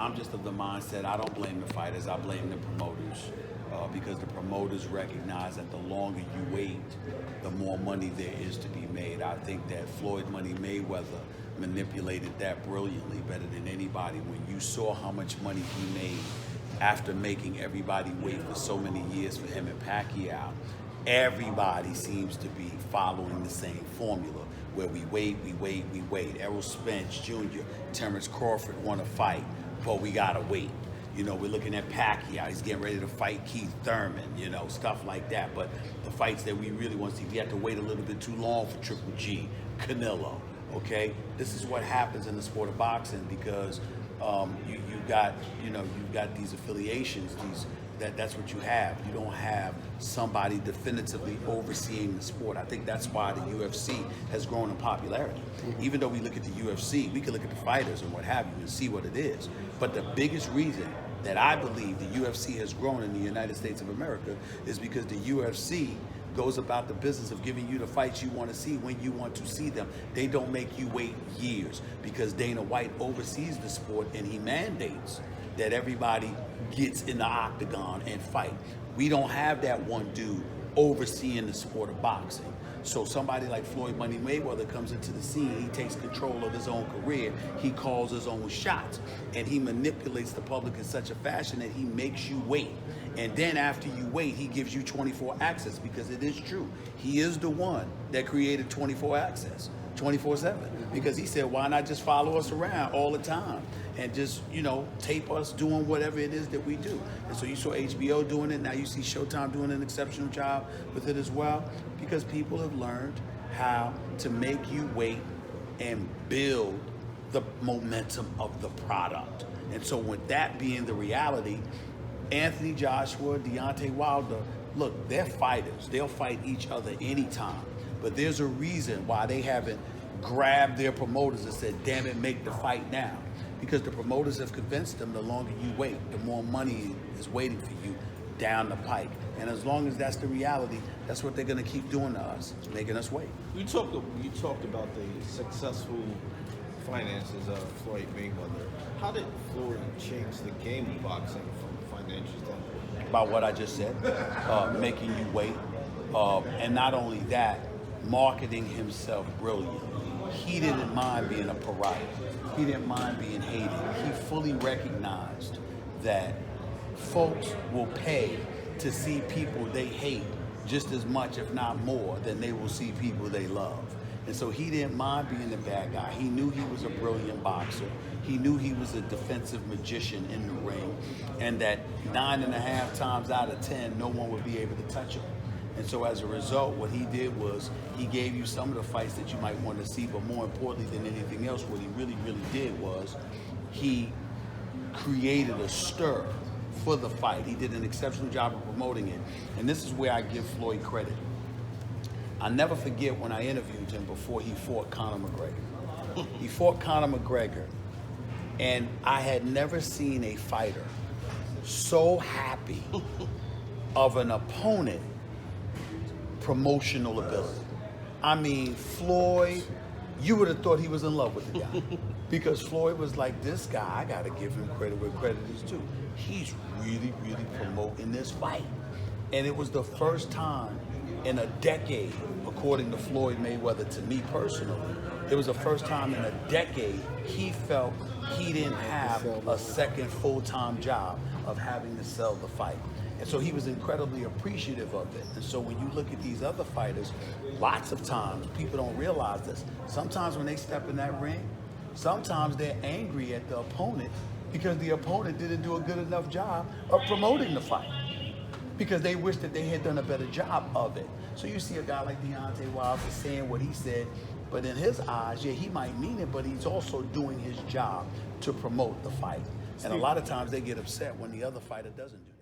I'm just of the mindset, I don't blame the fighters, I blame the promoters. Because the promoters recognize that the longer you wait, the more money there is to be made. I think that Floyd Money Mayweather manipulated that brilliantly, better than anybody. When you saw how much money he made after making everybody wait for so many years for him and Pacquiao, everybody seems to be following the same formula, where we wait. Errol Spence Jr., Terrence Crawford want to fight, but we gotta wait. You know, we're looking at Pacquiao. He's getting ready to fight Keith Thurman, you know, stuff like that. But the fights that we really want to see, we have to wait a little bit too long for Triple G, Canelo, okay? This is what happens in the sport of boxing because you've got these affiliations, that's what you have. You don't have somebody definitively overseeing the sport. I think that's why the UFC has grown in popularity. Even though we look at the UFC, we can look at the fighters and what have you and see what it is. But the biggest reason that I believe the UFC has grown in the United States of America is because the UFC goes about the business of giving you the fights you want to see when you want to see them. They don't make you wait years because Dana White oversees the sport and he mandates that everybody gets in the octagon and fight. We don't have that one dude overseeing the sport of boxing. So somebody like Floyd Money Mayweather comes into the scene, he takes control of his own career, he calls his own shots, and he manipulates the public in such a fashion that he makes you wait. And then after you wait, he gives you 24 access, because it is true. He is the one that created 24 access, 24/7, because he said, why not just follow us around all the time and just, you know, tape us doing whatever it is that we do. And so you saw HBO doing it, now you see Showtime doing an exceptional job with it as well, because people have learned how to make you wait and build the momentum of the product. And so with that being the reality, Anthony Joshua, Deontay Wilder, look, they're fighters. They'll fight each other anytime. But there's a reason why they haven't grabbed their promoters and said, damn it, make the fight now. Because the promoters have convinced them the longer you wait, the more money is waiting for you down the pike. And as long as that's the reality, that's what they're going to keep doing to us, making us wait. You talked about the successful finances of Floyd Mayweather. How did Floyd change the game of boxing from a financial standpoint? About what I just said, making you wait. And not only that, marketing himself brilliantly. He didn't mind being a pariah. He didn't mind being hated. He fully recognized that folks will pay to see people they hate just as much, if not more, than they will see people they love. And so he didn't mind being the bad guy. He knew he was a brilliant boxer. He knew he was a defensive magician in the ring, and that 9.5 times out of 10, no one would be able to touch him. And so as a result, what he did was he gave you some of the fights that you might want to see, but more importantly than anything else, what he really, really did was he created a stir for the fight. He did an exceptional job of promoting it. And this is where I give Floyd credit. I never forget when I interviewed him before he fought Conor McGregor. He fought Conor McGregor, and I had never seen a fighter so happy of an opponent promotional ability. I mean, Floyd, you would have thought he was in love with the guy. Because Floyd was like, this guy, I gotta give him credit where credit is due. He's really, really promoting this fight. And it was the first time in a decade, according to Floyd Mayweather, to me personally, it was the first time in a decade he felt he didn't have a second full-time job of having to sell the fight. And so he was incredibly appreciative of it. And so when you look at these other fighters, lots of times, people don't realize this, sometimes when they step in that ring, sometimes they're angry at the opponent because the opponent didn't do a good enough job of promoting the fight, because they wish that they had done a better job of it. So you see a guy like Deontay Wilder saying what he said, but in his eyes, yeah, he might mean it, but he's also doing his job to promote the fight. And a lot of times they get upset when the other fighter doesn't do it.